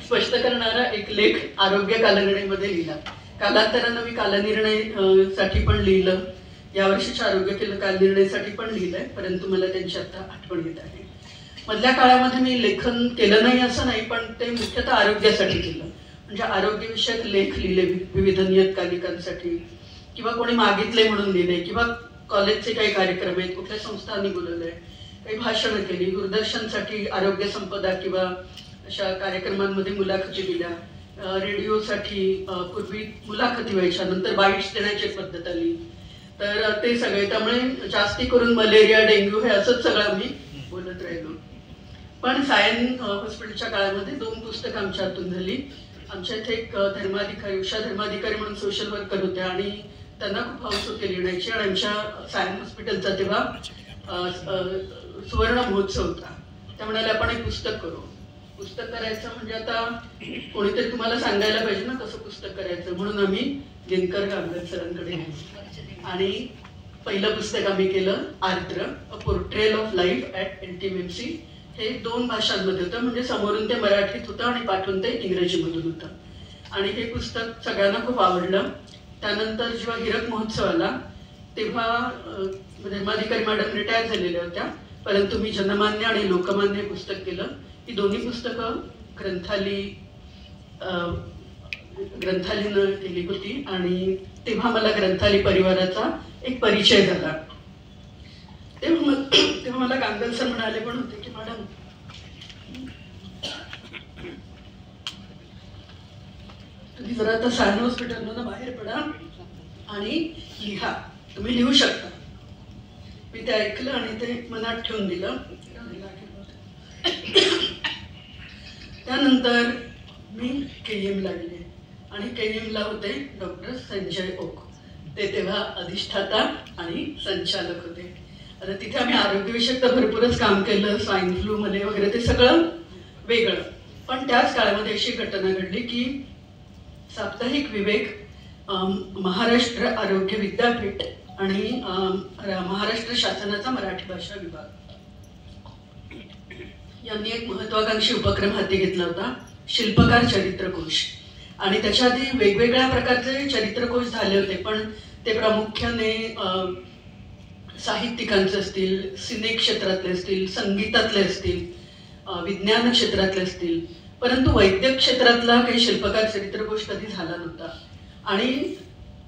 स्पष्ट करणारा एक लेख आरोग्य कालनिर्णयमध्ये लिहिला. कालांतरानं मी कालनिर्णय साठी पण लिहिलं, यावर्षीच्या आरोग्य कालनिर्णयासाठी पण लिहिलंय, परंतु मला त्यांची आता आठवण येत आहे. मधल्या काळामध्ये मी लेखन केलं नाही असं नाही, पण ते मुख्यतः आरोग्यासाठी केलं. म्हणजे आरोग्यविषयक लेख लिहिले विविध नियतकालिकांसाठी, किंवा कोणी मागितले म्हणून लिहिले, किंवा कॉलेजचे काही कार्यक्रम आहेत, कुठल्या संस्थांनी बोलवलंय, काही भाषणं केली, दूरदर्शनसाठी आरोग्य संपदा किंवा अशा कार्यक्रमांमध्ये मुलाखती दिल्या, रेडिओसाठी पूर्वी मुलाखती व्हायच्या, नंतर बाईट्स देण्याची पद्धत आली. तर ते सगळे, त्यामुळे जास्ती करून मलेरिया, डेंग्यू हे असंच सगळं मी बोलत राहिलो. पण सायन हॉस्पिटलच्या काळामध्ये 2 पुस्तकं आमच्या हातून झाली. आमच्या इथे एक धर्माधिकारी, उषा धर्माधिकारी म्हणून सोशल वर्कर होत्या आणि त्यांना खूप हौस होती लिहिण्याची. आणि आमच्या सायन हॉस्पिटलचा तेव्हा सुवर्ण महोत्सव होता. त्या म्हणाले आपण एक पुस्तक करू. पुस्तक करायचं म्हणजे आता कोणीतरी तुम्हाला सांगायला पाहिजे ना कसं पुस्तक करायचं, म्हणून आम्ही दिनकर गांगर सरांकडे गेलो आणि पहिलं पुस्तक आम्ही केलं Ardra, a portrayal of life at NTMMC. हे 2 भाषांमध्ये होतं, म्हणजे समोरून ते मराठीत होतं आणि पाठवून ते इंग्रजीमधून होतं. आणि हे पुस्तक सगळ्यांना खूप आवडलं. त्यानंतर जेव्हा हीरक महोत्सव आला तेव्हा धर्माधिकारी मॅडम रिटायर झालेल्या होत्या, परंतु मी जनमान्य आणि लोकमान्य हे पुस्तक केलं. ही दोन्ही पुस्तकं ग्रंथालीनं केली होती आणि तेव्हा मला ग्रंथाली परिवाराचा एक परिचय झाला. तेव्हा मला गांगल सर म्हणाले पण होते की मॅडम तुम्ही जरा आता सायन हॉस्पिटलमधून बाहेर पडा आणि लिहा, तुम्ही लिहू शकता. मी ते ऐकलं आणि ते मनात ठेवून दिलं. त्यानंतर मी KM ला गेले आणि KM ला होते डॉक्टर संजय ओक. ते तेव्हा अधिष्ठाता आणि संचालक होते. आता तिथे आम्ही आरोग्यविषयक तर भरपूरच काम केलं, स्वाईन फ्लू मध्ये वगैरे ते सगळं वेगळं. पण त्याच काळामध्ये अशी घटना घडली की साप्ताहिक विवेक, महाराष्ट्र आरोग्य विद्यापीठ आणि महाराष्ट्र शासनाचा मराठी भाषा विभाग यांनी एक महत्वाकांक्षी उपक्रम हाती घेतला होता, शिल्पकार चरित्रकोश. आणि त्याच्या आधी वेगवेगळ्या प्रकारचे चरित्रकोश झाले होते, पण ते प्रामुख्याने साहित्यिकांचे असतील, सिने क्षेत्रातले असतील, संगीतातले असतील, विज्ञान क्षेत्रातले असतील, परंतु वैद्यक क्षेत्रातला काही शिल्पकार चरित्रकोश कधी झाला नव्हता. आणि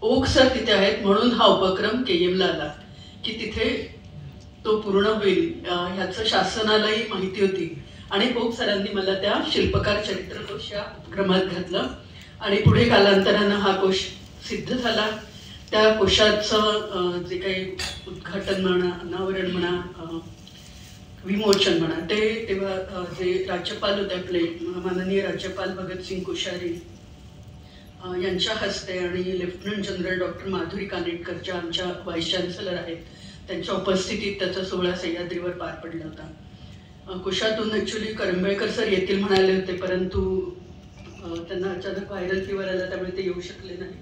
ओक सर तिथे आहेत म्हणून हा उपक्रम KM ला आला की तिथे तो पूर्ण होईल ह्याचं शासनालाही माहिती होती. आणि ओक सरांनी मला त्या शिल्पकार चरित्रकोश या उपक्रमात घातलं आणि पुढे कालांतरानं हा कोश सिद्ध झाला. त्या कोशाचं जे काही उद्घाटन म्हणा, अनावरण म्हणा, विमोचन म्हणा, ते तेव्हा जे राज्यपाल होते आपले माननीय राज्यपाल भगतसिंग कोश्यारी यांच्या हस्ते आणि lieutenant general doctor Madhuri Kanetkar ज्या आमच्या व्हाईस चान्सलर आहेत त्यांच्या उपस्थितीत त्याचा सोहळा सह्याद्रीवर पार पडला होता. कोशातून ॲक्च्युली करंबेळकर सर येतील म्हणाले होते, परंतु त्यांना अचानक व्हायरल फीवर आला त्यामुळे ते येऊ शकले नाही.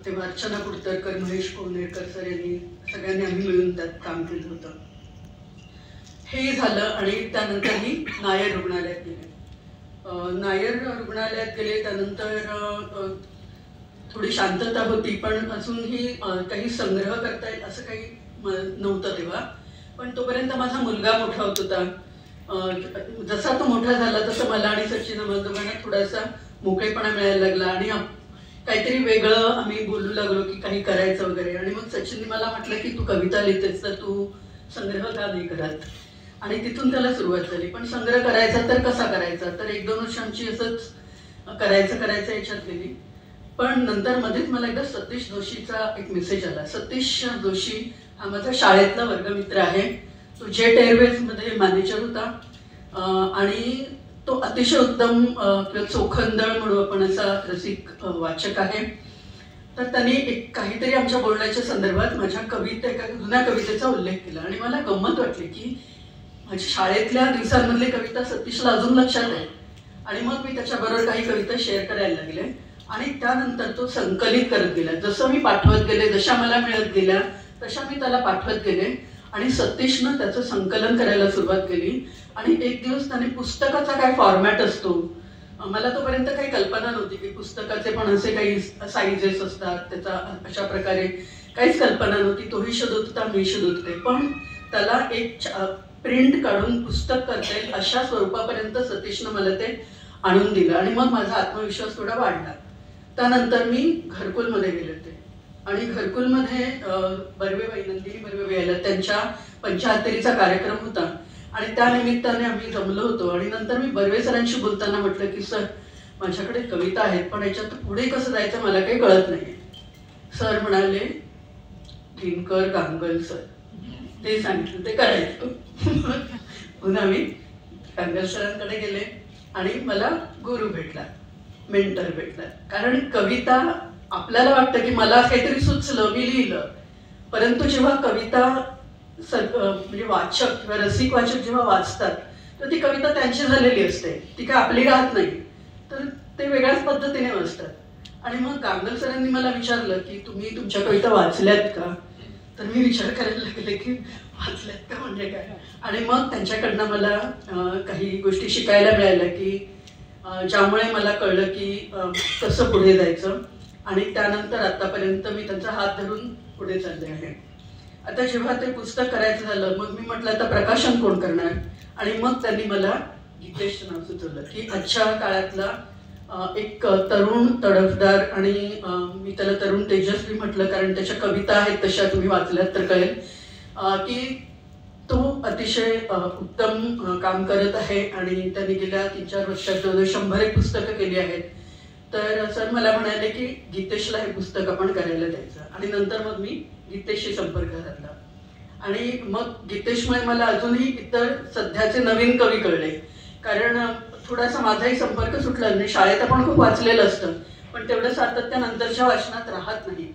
तेव्हा अर्चना कुडतरकर, महेश कोनेरकर सर यांनी सगळ्यांनी आम्ही मिळून त्यात काम केलं होतं. हे झालं आणि त्यानंतर मी नायर रुग्णालयात गेले. नायर रुग्णालयात गेले त्यानंतर थोडी शांतता होती, पण अजूनही काही संग्रह करता येईल असं काही नव्हतं तेव्हा. पण तोपर्यंत माझा मुलगा मोठा होत होता. जसा तो मोठा झाला तसं मला आणि सचिन दोघांना थोडासा मोकळेपणा मिळायला लागला आणि काहीतरी वेगळं आम्ही बोलू लागलो की काही करायचं वगैरे. आणि मग सचिनने मला म्हटलं की तू कविता लिहितेस तर तू संग्रह का नाही करत, आणि तिथून त्याला सुरुवात झाली. पण संग्रह करायचा तर कसा करायचा, तर 1-2 वर्ष आमची असंच करायचं याच्यात गेली. पण नंतर मध्येच मला एकदा सतीश जोशीचा एक मेसेज आला. सतीश जोशी हा माझा शाळेतला वर्गमित्र आहे. तो जेट एअरवेजमध्ये मॅनेजर होता आणि तो अतिशय उत्तम किंवा चोखंदळ म्हणू आपण असा रसिक वाचक आहे. तर त्यांनी एक काहीतरी आमच्या बोलण्याच्या संदर्भात माझ्या एका जुन्या कवितेचा उल्लेख केला आणि मला गंमत वाटली की माझ्या शाळेतल्या दिवसांमधली कविता सतीशला अजून लक्षात आहे. आणि मग मी त्याच्याबरोबर काही कविता शेअर करायला लागले आणि त्यानंतर तो संकलित करत गेला. जसं मी पाठवत गेले, जशा मला मिळत गेल्या तशा मी त्याला पाठवत गेले आणि सतीशनं त्याचं संकलन करायला सुरुवात केली. आणि एक दिवस त्याने पुस्तकाचा काय फॉर्मॅट असतो, मला तोपर्यंत काही कल्पना नव्हती की पुस्तकाचे पण असे काही साईजेस असतात, त्याचा अशा प्रकारे काहीच कल्पना नव्हती. तोही शोधत होता, मी शोधत होते. पण त्याला एक प्रिंट काढून पुस्तक करता येईल अशा स्वरूपापर्यंत सतीशनं मला ते आणून दिलं आणि मग माझा आत्मविश्वास थोडा वाढला. त्यानंतर मी घरकुलमध्ये गेले होते आणि घरकुलमध्ये नंदिनी बर्वे यायला त्यांच्या 75वीचा कार्यक्रम होता आणि त्या निमित्ताने आम्ही जमलो होतो. आणि नंतर मी बर्वे सरांशी बोलताना म्हटलं की सर माझ्याकडे कविता आहेत पण याच्यात पुढे कसं जायचं मला काही कळत नाही. सर म्हणाले दिनकर गांगल सर, ते सांगितलं ते करायचं. पुन्हा मी गांगल सरांकडे गेले आणि मला गुरु भेटला, मेंटर भेटला. कारण कविता आपल्याला वाटतं की मला काहीतरी सुचलं मी लिहिलं, परंतु जेव्हा कविता म्हणजे वाचक किंवा रसिक वाचक जेव्हा वाचतात तर ती कविता त्यांची झालेली असते, ती काय आपली राहत नाही. तर ते वेगळ्याच पद्धतीने वाचतात. आणि मग गांगल सरांनी मला विचारलं की तुम्ही तुमच्या कविता वाचल्यात का, तर मी विचार करायला लागले की वाचल्यात का म्हणजे काय. आणि मग त्यांच्याकडनं मला काही गोष्टी शिकायला मिळाल्या की ज्यामुळे मला कळलं की कसं पुढे जायचं. आणि त्यानंतर आतापर्यंत मी त्यांचा हात धरून पुढे चालले आहे. आता जेव्हा ते पुस्तक करायचं झालं मग मी म्हटलं आता प्रकाशन कोण करणार, आणि मग त्यांनी मला गीतेश नाव सुचवलं की आजच्या काळातला एक तरुण तडफदार, आणि मी त्याला तरुण तेजस्वी म्हटलं कारण त्याच्या कविता आहेत तशा, तुम्ही वाचल्यात तर कळेल की तो अतिशय उत्तम काम करत आहे आणि त्यांनी गेल्या 3-4 वर्षात जवळजवळ 100 पुस्तकं केली आहेत. तर सर मला म्हणाले की गीतेशला हे पुस्तक आपण करायला द्यायचं. आणि नंतर मग मी गीतेशशी संपर्क साधला आणि मग गीतेशमुळे मला अजूनही इतर सध्याचे नवीन कवी कळले. कारण थोडासा माझाही संपर्क सुटला नाही. शाळेत आपण खूप वाचलेलं असतं पण तेवढं सातत्य नंतरच्या वाचनात राहत नाही.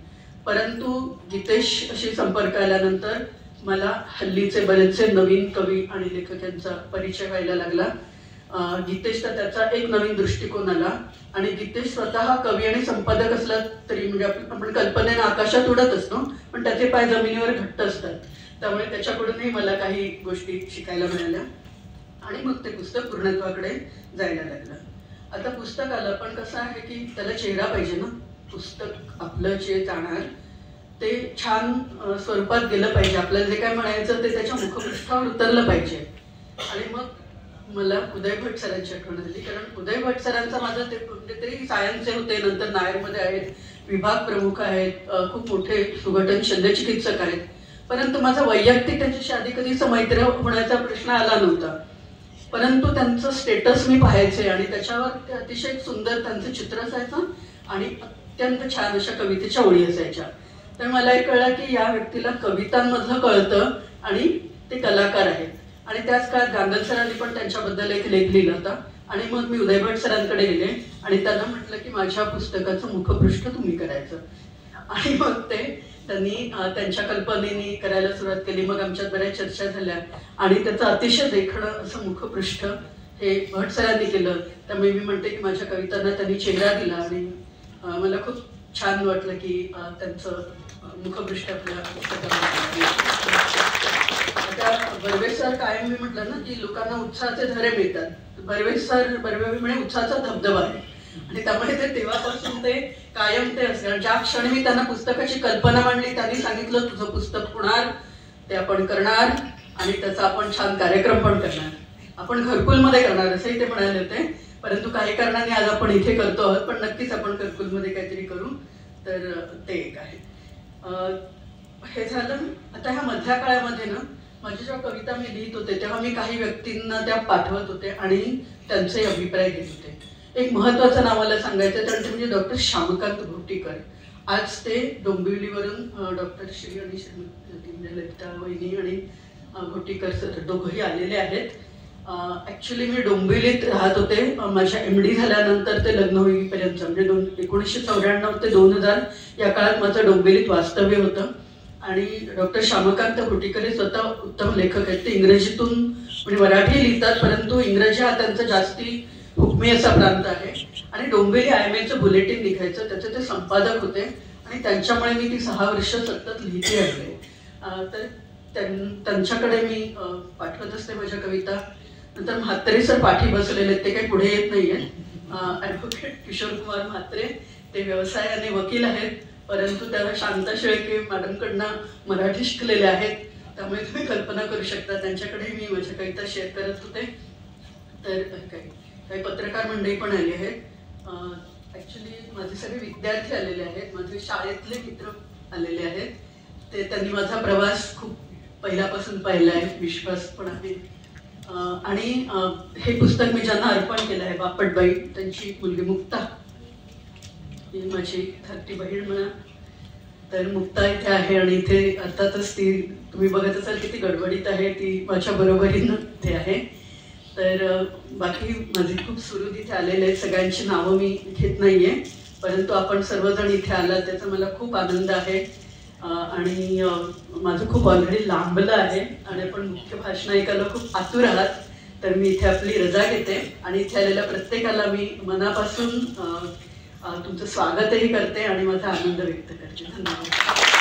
परंतु गीतेशशी संपर्क आल्यानंतर मला हल्लीचे बरेचसे नवीन कवी आणि लेखकांचा परिचय व्हायला लागला. गीतेशचा त्याचा एक नवीन दृष्टिकोन आला आणि गीतेश स्वतः कवी आणि संपादक असला तरी म्हणजे आपण कल्पनेनं आकाशात उडत असतो पण त्याचे पाय जमिनीवर घट्ट असतात. त्यामुळे त्याच्याकडूनही मला काही गोष्टी शिकायला मिळाल्या आणि मग ते पुस्तक पूर्णत्वाकडे जायला लागलं. आता पुस्तक आलं पण कसं आहे की त्याला चेहरा पाहिजे ना. पुस्तक आपलं जे जाणार ते छान स्वरूपात गेलं पाहिजे. आपल्याला जे काय म्हणायचं ते त्याच्या मुखपृष्ठावर उतरलं पाहिजे. आणि मग मला उदय भट सरांची आठवण झाली. कारण उदय भट सरांचा माझं ते कुठेतरी सायन्सचे होते, नंतर नायरमध्ये आहेत, विभाग प्रमुख आहेत, खूप मोठे सुगठन शल्यचिकित्सक आहेत. परंतु माझा वैयक्तिक त्यांच्याशी आधी कधीच मैत्री होण्याचा प्रश्न आला नव्हता. परंतु त्यांचं स्टेटस मी पाहायचे आणि त्याच्यावर ते अतिशय सुंदर त्यांचं चित्र असायचं आणि अत्यंत छान अशा कवितेच्या ओळी असायच्या. तर मला एक कळलं की या व्यक्तीला कवितांमधलं कळतं आणि ते कलाकार आहेत. आणि त्याच काळात गांगल सरांनी पण त्यांच्याबद्दल एक लेख लिहिला होता. आणि मग मी उदय भट सरांकडे गेले आणि त्यांना म्हटलं की माझ्या पुस्तकाचं मुखपृष्ठ तुम्ही करायचं. आणि मग ते त्यांनी त्यांच्या कल्पनेने करायला सुरुवात केली. मग आमच्यात बऱ्याच चर्चा झाल्या आणि त्याचं अतिशय देखणं असं मुखपृष्ठ हे भट सरांनी केलं. त्यामुळे मी म्हणते की माझ्या कवितांना त्यांनी चेहरा दिला आणि मला खूप छान वाटलं की त्यांचं मुखपृष्ठ आपल्या पुस्तकामध्ये. त्या बर्वे सर कायम मी म्हटलं ना की लोकांना उत्साहाचे धडे मिळतात. बर्वे म्हणे उत्साहाचा धबधबा आहे आणि त्यामुळे ते तेव्हापासून ते कायम ते असणार. ज्या क्षणी मी त्यांना पुस्तकाची कल्पना मांडली त्यांनी सांगितलं तुझं पुस्तक होणार, ते आपण करणार आणि त्याचा आपण छान कार्यक्रम पण करणार, आपण घरकुलमध्ये करणार असंही ते म्हणाले होते. परंतु काही कारणाने आज आपण इथे करतो आहोत, पण नक्कीच आपण घरकुलमध्ये काहीतरी करू. तर ते एक आहे. हे झालं. आता ह्या मधल्या काळामध्ये ना माझ्या जेव्हा कविता मी लिहित होते तेव्हा मी काही व्यक्तींना त्या पाठवत होते आणि त्यांचे अभिप्राय घेत होते. एक महत्त्वाचं नाव मला सांगायचं त्यांचं म्हणजे डॉक्टर श्यामकांत घोटीकर. आज ते डोंबिवलीवरून डॉक्टर श्री आणि श्रीमती ललिता वहिनी आणि घोटीकर सर दोघंही आलेले आहेत. ॲक्च्युली मी डोंबिवलीत राहत होते. माझ्या MD झाल्यानंतर ते लग्न होईपर्यंत म्हणजे 1994 ते 2000 या काळात माझं डोंबिवलीत वास्तव्य होतं. आणि डॉक्टर श्यामकांत घोटीकर हे स्वतः उत्तम लेखक आहेत. ते इंग्रजीतून म्हणजे मराठी लिहितात, परंतु इंग्रजी हा त्यांचा जास्ती हुकमी असा प्रांत आहे. आणि डोंबिवली IMAचं बुलेटिन लिखायचं, त्याचे ते संपादक होते आणि त्यांच्यामुळे मी ती 6 वर्ष सतत लिहिते आहे. तर त्यांच्याकडे मी पाठवत असते माझ्या कविता. नंतर म्हात्रे सर पाठी बसलेले आहेत, ते काही पुढे येत नाही आहेत. ॲडव्होकेट किशोर कुमार म्हात्रे ते व्यवसायाने वकील आहेत, परंतु त्याला शांता शेळके मॅडमकडनं मराठी शिकलेले आहेत. त्यामुळे तुम्ही कल्पना करू शकता त्यांच्याकडे मी माझ्या कविता शेअर करत होते. तर काही पत्रकार मंडळी पण आली आहेत. ॲक्च्युली माझे सगळे विद्यार्थी आलेले आहेत, माझे शाळेतले मित्र आलेले आहेत. ते त्यांनी माझा प्रवास खूप पहिल्यापासून पाहिला आहे, विश्वास पण आहे. आणि हे पुस्तक मी ज्यांना अर्पण केलं आहे बापटबाई, त्यांची मुलगी मुक्ता, ही माझी धाकटी बहीण म्हणा. तर मुक्ता इथे आहे आणि इथे अर्थातच ती तुम्ही बघत असाल किती गडबडीत आहे, ती माझ्या बरोबरीनं इथे आहे. तर बाकी माझे खूप सुहृद इथे आलेले आहेत. सगळ्यांची नावं मी घेत नाही आहे, परंतु आपण सर्वजण इथे आलात त्याचा मला खूप आनंद आहे. आणि माझं खूप ऑलरेडी लांबलं आहे आणि आपण मुख्य भाषण ऐकायला खूप आतुर आहात. तर मी इथे आपली रजा घेते आणि इथे आलेल्या प्रत्येकाला मी मनापासून तुमचं स्वागतही करते आणि माझा आनंद व्यक्त करते. धन्यवाद.